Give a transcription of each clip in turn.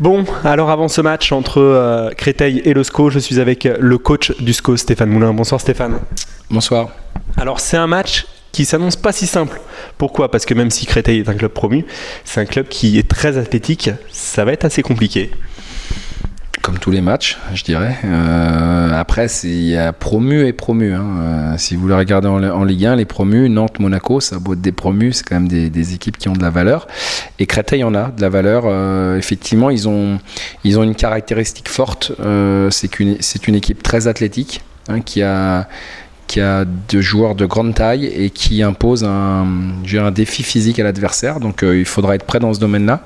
Bon, alors avant ce match entre Créteil et le SCO, je suis avec le coach du SCO, Stéphane Moulin. Bonsoir Stéphane. Bonsoir. Alors c'est un match qui s'annonce pas si simple. Pourquoi ? Parce que même si Créteil est un club promu, c'est un club qui est très athlétique. Ça va être assez compliqué. Comme tous les matchs, je dirais. Après, il y a promu et promu. Si vous le regardez en Ligue 1, les promus, Nantes, Monaco, ça a beau être des promus, c'est quand même des équipes qui ont de la valeur. Et Créteil en a de la valeur. Effectivement, ils ont une caractéristique forte. C'est une équipe très athlétique, qui a de joueurs de grande taille et qui impose un défi physique à l'adversaire. Donc il faudra être prêt dans ce domaine-là.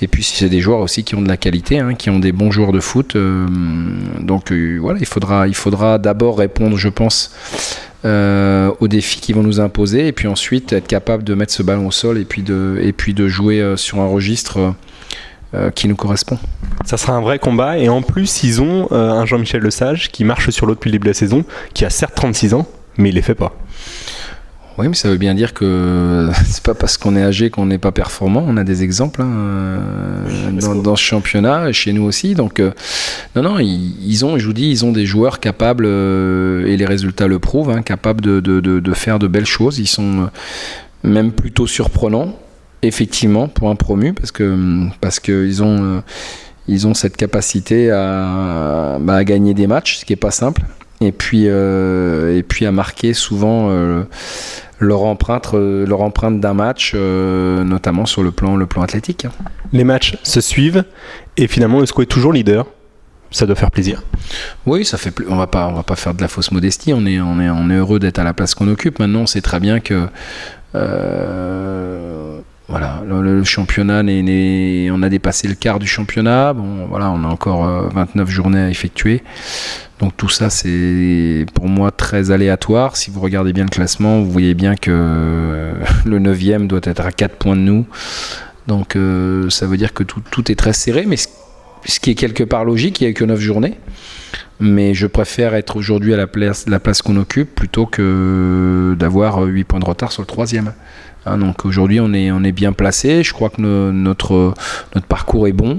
Et puis c'est des joueurs aussi qui ont de la qualité, qui ont des bons joueurs de foot. Voilà, il faudra d'abord répondre, je pense, aux défis qu'ils vont nous imposer, et puis ensuite être capable de mettre ce ballon au sol et puis de jouer sur un registre qui nous correspond. Ça sera un vrai combat, et en plus ils ont un Jean-Michel Lesage qui marche sur l'eau depuis le début de la saison, qui a certes 36 ans, mais il les fait pas. Oui, mais ça veut bien dire que c'est pas parce qu'on est âgé qu'on n'est pas performant. On a des exemples dans ce championnat, et chez nous aussi. Donc non, ils ont des joueurs capables, et les résultats le prouvent, capables de faire de belles choses. Ils sont même plutôt surprenants, effectivement, pour un promu, parce que ils ont cette capacité à gagner des matchs, ce qui est pas simple. Et puis à marquer souvent leur empreinte d'un match, notamment sur le plan athlétique. Les matchs se suivent et finalement le SCO est toujours leader. Ça doit faire plaisir. Oui, ça fait on va pas faire de la fausse modestie. On est heureux d'être à la place qu'on occupe. Maintenant, on sait très bien que voilà, le championnat, on a dépassé le quart du championnat. Bon, voilà, on a encore 29 journées à effectuer. Donc tout ça, c'est pour moi très aléatoire. Si vous regardez bien le classement, vous voyez bien que le 9e doit être à 4 points de nous. Donc ça veut dire que tout est très serré, mais ce qui est quelque part logique, il n'y a que 9 journées. Mais je préfère être aujourd'hui à la place qu'on occupe plutôt que d'avoir 8 points de retard sur le 3e. Donc aujourd'hui, on est bien placé. Je crois que notre parcours est bon.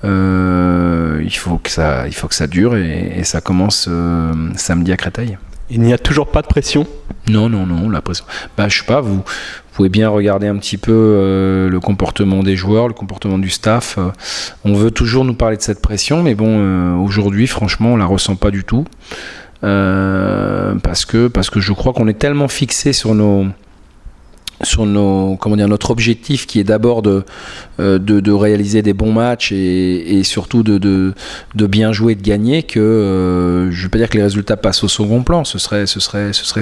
Il faut que ça dure, et ça commence samedi à Créteil. Il n'y a toujours pas de pression ? Non, la pression. Je sais pas, vous pouvez bien regarder un petit peu le comportement des joueurs, le comportement du staff. On veut toujours nous parler de cette pression, mais bon, aujourd'hui, franchement, on la ressent pas du tout. Parce que je crois qu'on est tellement fixé sur notre objectif, qui est d'abord de réaliser des bons matchs et surtout de bien jouer, de gagner, que je ne veux pas dire que les résultats passent au second plan, ce serait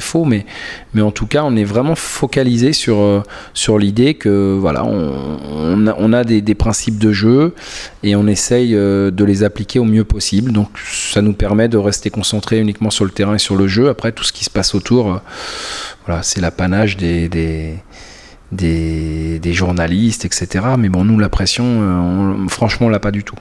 faux, mais en tout cas on est vraiment focalisé sur l'idée que voilà, on a des principes de jeu et on essaye de les appliquer au mieux possible. Donc ça nous permet de rester concentré uniquement sur le terrain et sur le jeu. Après, tout ce qui se passe autour, voilà, c'est l'apanage des journalistes, etc. Mais bon, nous, la pression, franchement, on l'a pas du tout.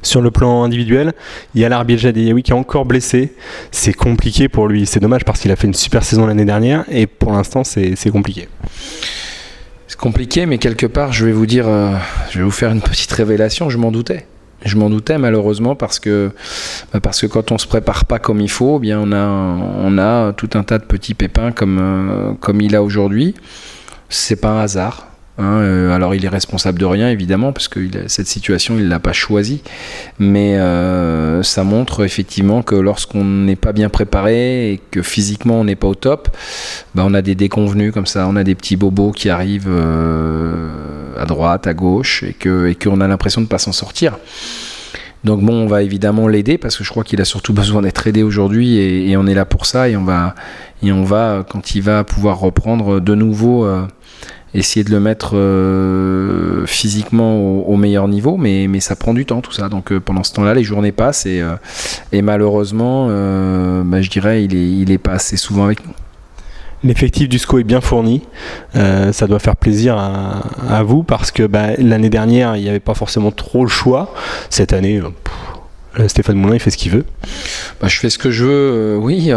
Sur le plan individuel, il y a l'Arbi Jadiaoui qui est encore blessé. C'est compliqué pour lui. C'est dommage parce qu'il a fait une super saison l'année dernière, et pour l'instant, c'est compliqué. C'est compliqué, mais quelque part, je vais vous faire une petite révélation. Je m'en doutais malheureusement, parce que quand on se prépare pas comme il faut, bien on a tout un tas de petits pépins comme il a aujourd'hui. C'est pas un hasard. Alors il est responsable de rien, évidemment, parce que cette situation il l'a pas choisie, mais ça montre effectivement que lorsqu'on n'est pas bien préparé et que physiquement on n'est pas au top, on a des déconvenus comme ça, on a des petits bobos qui arrivent à droite, à gauche, et qu'on a l'impression de pas s'en sortir. Donc bon, on va évidemment l'aider, parce que je crois qu'il a surtout besoin d'être aidé aujourd'hui, et on est là pour ça, et on va quand il va pouvoir reprendre de nouveau, essayer de le mettre physiquement au meilleur niveau, mais ça prend du temps tout ça. Donc pendant ce temps-là, les journées passent, et malheureusement, je dirais, il est pas assez souvent avec nous. L'effectif du SCO est bien fourni. Ça doit faire plaisir à vous, parce que l'année dernière, il n'y avait pas forcément trop le choix. Cette année, Stéphane Moulin, il fait ce qu'il veut. Je fais ce que je veux, oui.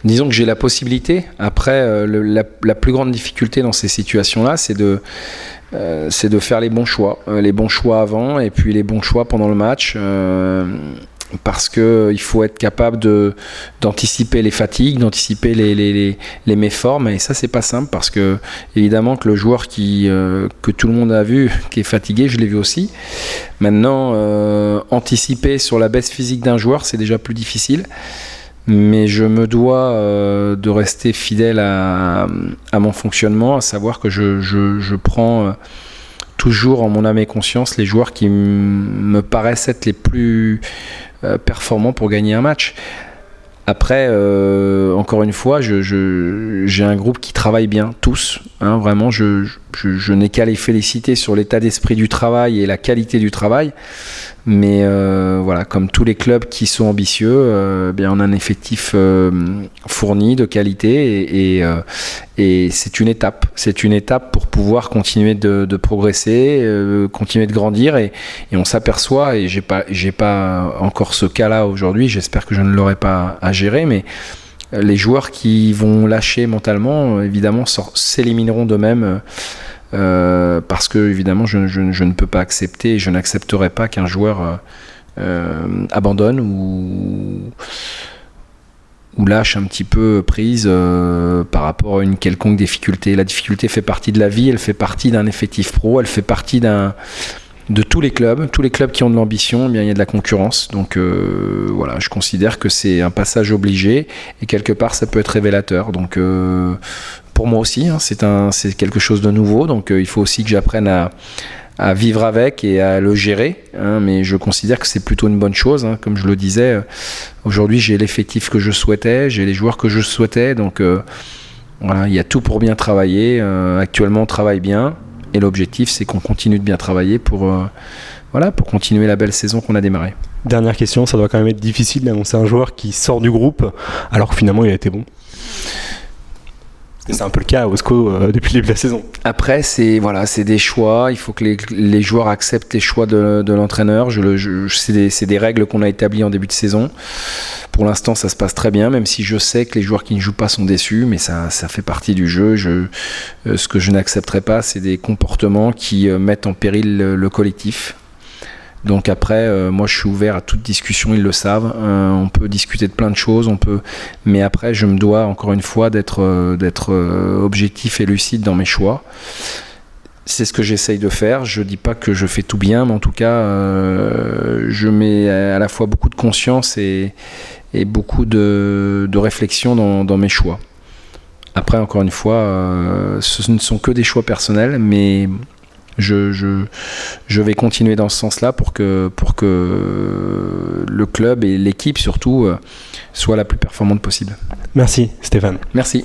Disons que j'ai la possibilité. Après, la plus grande difficulté dans ces situations-là, c'est c'est de faire les bons choix avant et puis les bons choix pendant le match. Parce qu'il faut être capable d'anticiper les fatigues, d'anticiper les méformes, et ça c'est pas simple parce que évidemment que le joueur que tout le monde a vu qui est fatigué, je l'ai vu aussi. Maintenant, anticiper sur la baisse physique d'un joueur, c'est déjà plus difficile, mais je me dois de rester fidèle à mon fonctionnement, à savoir que je prends toujours en mon âme et conscience les joueurs qui me paraissent être les plus performants pour gagner un match. Après, encore une fois, j'ai un groupe qui travaille bien, tous. Hein, vraiment, je n'ai qu'à les féliciter sur l'état d'esprit du travail et la qualité du travail. Mais voilà, comme tous les clubs qui sont ambitieux, bien on a un effectif fourni, de qualité, et c'est une étape. C'est une étape pour pouvoir continuer de progresser, continuer de grandir, et on s'aperçoit, et j'ai pas encore ce cas-là aujourd'hui, j'espère que je ne l'aurai pas à gérer, mais les joueurs qui vont lâcher mentalement, évidemment, s'élimineront d'eux-mêmes. Parce que évidemment je ne peux pas accepter, je n'accepterai pas qu'un joueur abandonne ou lâche un petit peu prise par rapport à une quelconque difficulté. La difficulté fait partie de la vie, elle fait partie d'un effectif pro, elle fait partie de tous les clubs qui ont de l'ambition. Eh bien, il y a de la concurrence, donc voilà, je considère que c'est un passage obligé et quelque part ça peut être révélateur, donc pour moi aussi, hein, c'est quelque chose de nouveau, donc il faut aussi que j'apprenne à vivre avec et à le gérer, hein, mais je considère que c'est plutôt une bonne chose, hein, comme je le disais, aujourd'hui j'ai l'effectif que je souhaitais, j'ai les joueurs que je souhaitais, donc voilà, il y a tout pour bien travailler. Actuellement on travaille bien et l'objectif c'est qu'on continue de bien travailler pour continuer la belle saison qu'on a démarrée. Dernière question, ça doit quand même être difficile d'annoncer un joueur qui sort du groupe alors que finalement il a été bon. C'est un peu le cas à Osco depuis le début de la saison. Après, c'est des choix. Il faut que les joueurs acceptent les choix de l'entraîneur. C'est des règles qu'on a établies en début de saison. Pour l'instant, ça se passe très bien, même si je sais que les joueurs qui ne jouent pas sont déçus, mais ça fait partie du jeu. Ce que je n'accepterai pas, c'est des comportements qui mettent en péril le collectif. Donc après, moi je suis ouvert à toute discussion, ils le savent. On peut discuter de plein de choses, mais après je me dois encore une fois d'être objectif et lucide dans mes choix. C'est ce que j'essaye de faire. Je dis pas que je fais tout bien, mais en tout cas, je mets à la fois beaucoup de conscience et beaucoup de réflexion dans mes choix. Après, encore une fois, ce ne sont que des choix personnels, mais je vais continuer dans ce sens-là pour que le club et l'équipe surtout soient la plus performante possible. Merci Stéphane. Merci.